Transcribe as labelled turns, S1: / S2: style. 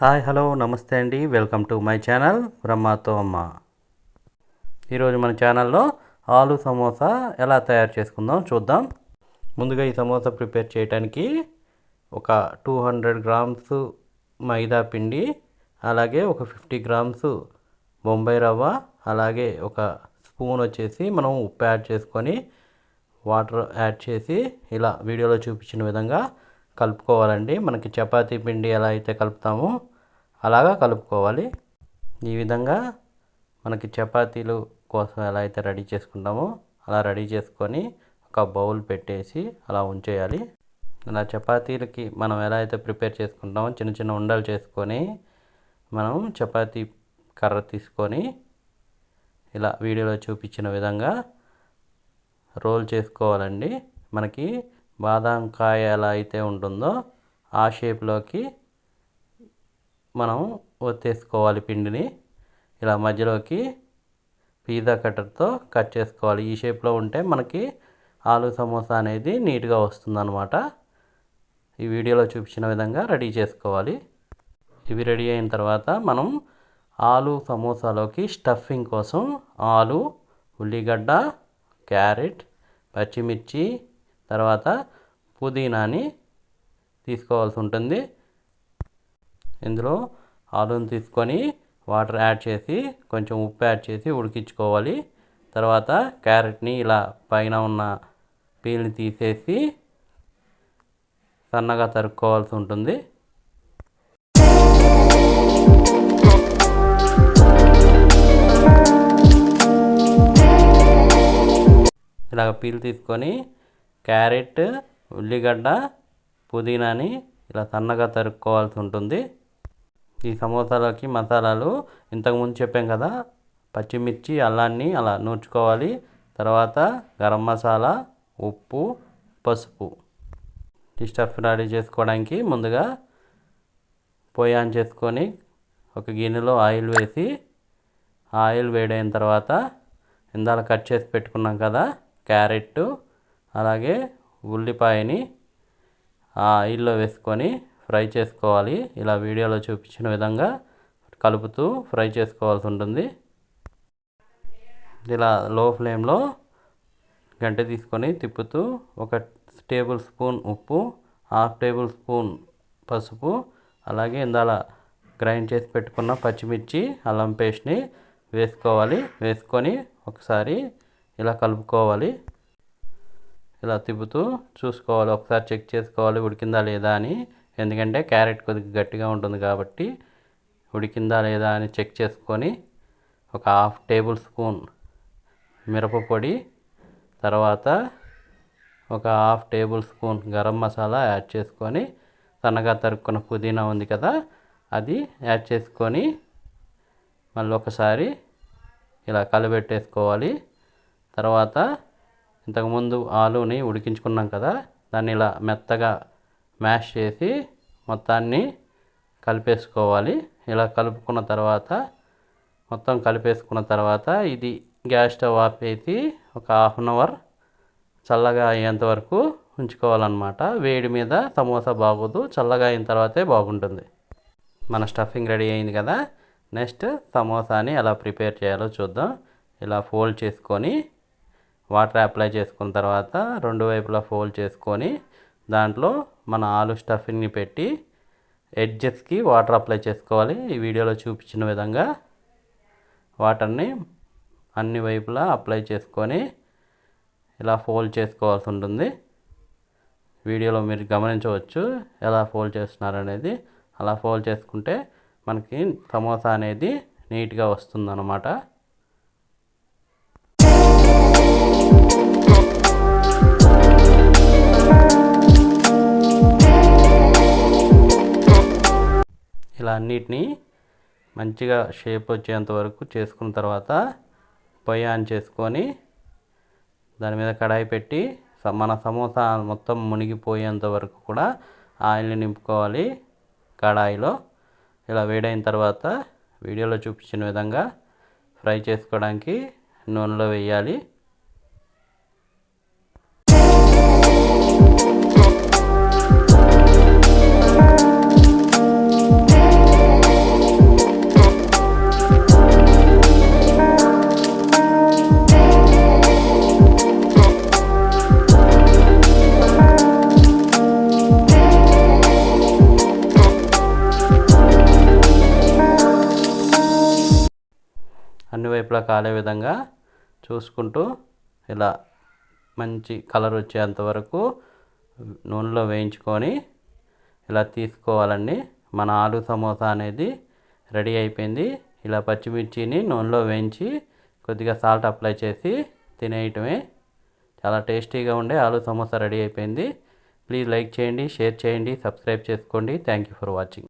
S1: Hi hello నమస్తే అండి. Welcome to my channel బ్రహ్మతో అమ్మ. ఈరోజు మన ఛానల్లో ఆలు సమోసా ఎలా తయారు చేసుకుందాం చూద్దాం. ముందుగా ఈ సమోసా ప్రిపేర్ చేయడానికి ఒక 200 గ్రామ్స్ మైదా పిండి, అలాగే ఒక 50 గ్రామ్స్ బొంబాయి రవ్వ, అలాగే ఒక స్పూన్ వచ్చేసి మనం ఉప్పు యాడ్ చేసుకొని వాటర్ యాడ్ చేసి ఇలా వీడియోలో చూపించిన విధంగా కలుపుకోవాలండి. మనకి చపాతీ పిండి ఎలా అయితే కలుపుతామో అలాగా కలుపుకోవాలి. ఈ విధంగా మనకి చపాతీలు కోసం ఎలా అయితే రెడీ చేసుకుంటామో అలా రెడీ చేసుకొని ఒక బౌల్ పెట్టేసి అలా ఉంచేయాలి. ఇలా చపాతీలకి మనం ఎలా అయితే ప్రిపేర్ చేసుకుంటామో చిన్న చిన్న ఉండలు చేసుకొని మనం చపాతీ కర్ర తీసుకొని ఇలా వీడియోలో చూపించిన విధంగా రోల్ చేసుకోవాలండి. మనకి బాదం కాయ ఎలా అయితే ఉంటుందో ఆ షేప్లోకి మనం ఒత్తేసుకోవాలి పిండిని. ఇలా మధ్యలోకి పిజ్జా కట్టర్తో కట్ చేసుకోవాలి. ఈ షేప్లో ఉంటే మనకి ఆలు సమోసా అనేది నీట్గా వస్తుందన్నమాట. ఈ వీడియోలో చూపించిన విధంగా రెడీ చేసుకోవాలి. ఇవి రెడీ అయిన తర్వాత మనం ఆలు సమోసాలోకి స్టఫింగ్ కోసం ఆలు, ఉల్లిగడ్డ, క్యారెట్, పచ్చిమిర్చి, తర్వాత పుదీనాని తీసుకోవాల్సి ఉంటుంది. ఇందులో ఆలుని తీసుకొని వాటర్ యాడ్ చేసి కొంచెం ఉప్పు యాడ్ చేసి ఉడికించుకోవాలి. తర్వాత క్యారెట్ని ఇలా పైన ఉన్న పీల్ని తీసేసి సన్నగా తరుక్కోవాల్సి ఉంటుంది. ఇలాగ పీల్ తీసుకొని క్యారెట్, ఉల్లిగడ్డ, పుదీనాని ఇలా సన్నగా తరుక్కోవాల్సి ఉంటుంది. ఈ సమోసాలోకి మసాలాలు ఇంతకుముందు చెప్పాం కదా, పచ్చిమిర్చి, అల్లాన్ని అలా నూర్చుకోవాలి. తర్వాత గరం మసాలా, ఉప్పు, పసుపు. ఈ స్టఫ్ రెడీ చేసుకోవడానికి ముందుగా పొయ్యి ఆన్ చేసుకొని ఒక గిన్నెలో ఆయిల్ వేసి ఆయిల్ వేడైన తర్వాత ఇందాక కట్ చేసి పెట్టుకున్నాం కదా క్యారెట్, అలాగే ఉల్లిపాయని ఆ ఆయిల్లో వేసుకొని ఫ్రై చేసుకోవాలి. ఇలా వీడియోలో చూపించిన విధంగా కలుపుతూ ఫ్రై చేసుకోవాల్సి ఉంటుంది. ఇలా లో ఫ్లేమ్లో గంటె తీసుకొని తిప్పుతూ 1 టేబుల్ స్పూన్ ఉప్పు, 1/2 టేబుల్ స్పూన్ పసుపు, అలాగే ఇందాల గ్రైండ్ చేసి పెట్టుకున్న పచ్చిమిర్చి, అల్లం పేస్ట్ని వేసుకోవాలి. వేసుకొని ఒకసారి ఇలా కలుపుకోవాలి. ఇలా తిప్పుతూ చూసుకోవాలి, ఒకసారి చెక్ చేసుకోవాలి ఉడికిందా లేదా అని. ఎందుకంటే క్యారెట్ కొద్దిగా గట్టిగా ఉంటుంది కాబట్టి ఉడికిందా లేదా అని చెక్ చేసుకొని ఒక 1/2 టేబుల్ స్పూన్ మిరపపొడి, తర్వాత ఒక 1/2 table spoon garam masala add చేసుకొని సన్నగా తరుక్కున్న పుదీనా ఉంది కదా అది యాడ్ చేసుకొని మళ్ళీ ఒకసారి ఇలా కలబెట్టేసుకోవాలి. తర్వాత ఇంతకుముందు ఆలుని ఉడికించుకున్నాం కదా దాన్ని ఇలా మెత్తగా మ్యాష్ చేసి మొత్తాన్ని కలిపేసుకోవాలి. ఇలా కలుపుకున్న తర్వాత మొత్తం కలిపేసుకున్న తర్వాత ఇది గ్యాస్ స్టవ్ ఆపేసి ఒక 1/2 అవర్ చల్లగా అయ్యేంత వరకు ఉంచుకోవాలన్నమాట. వేడి మీద సమోసా బాగోదు, చల్లగా అయిన తర్వాతే బాగుంటుంది. మన స్టఫింగ్ రెడీ అయింది కదా, నెక్స్ట్ సమోసాని ఎలా ప్రిపేర్ చేయాలో చూద్దాం. ఇలా ఫోల్డ్ చేసుకొని వాటర్ అప్లై చేసుకున్న తర్వాత 2 వైపులా ఫోల్డ్ చేసుకొని దాంట్లో మన ఆలు స్టఫింగ్ని పెట్టి ఎడ్జెస్కి వాటర్ అప్లై చేసుకోవాలి. ఈ వీడియోలో చూపించిన విధంగా వాటర్ని అన్ని వైపులా అప్లై చేసుకొని ఇలా ఫోల్డ్ చేసుకోవాల్సి ఉంటుంది. వీడియోలో మీరు గమనించవచ్చు ఎలా ఫోల్డ్ చేస్తున్నారనేది. అలా ఫోల్డ్ చేసుకుంటే మనకి సమోసా అనేది నీట్గా వస్తుందన్నమాట. ఇలా అన్నిటినీ మంచిగా షేప్ వచ్చేంత వరకు చేసుకున్న తర్వాత పొయ్యి ఆన్ చేసుకొని దాని మీద కడాయి పెట్టి మన సమోసా మొత్తం మునిగిపోయేంత వరకు కూడా ఆయిల్ని నింపుకోవాలి కడాయిలో. ఇలా వేడైన తర్వాత వీడియోలో చూపించిన విధంగా ఫ్రై చేసుకోవడానికి నూనెలో వేయాలి. వైపులా కాలే విధంగా చూసుకుంటూ ఇలా మంచి కలర్ వచ్చేంత వరకు నూనెలో వేయించుకొని ఇలా తీసుకోవాలండి. మన ఆలు సమోసా అనేది రెడీ అయిపోయింది. ఇలా పచ్చిమిర్చిని నూనెలో వేయించి కొద్దిగా సాల్ట్ అప్లై చేసి తినేయటమే. చాలా టేస్టీగా ఉండే ఆలు సమోసా రెడీ అయిపోయింది. ప్లీజ్ లైక్ చేయండి, షేర్ చేయండి, సబ్స్క్రైబ్ చేసుకోండి. Thank you for watching.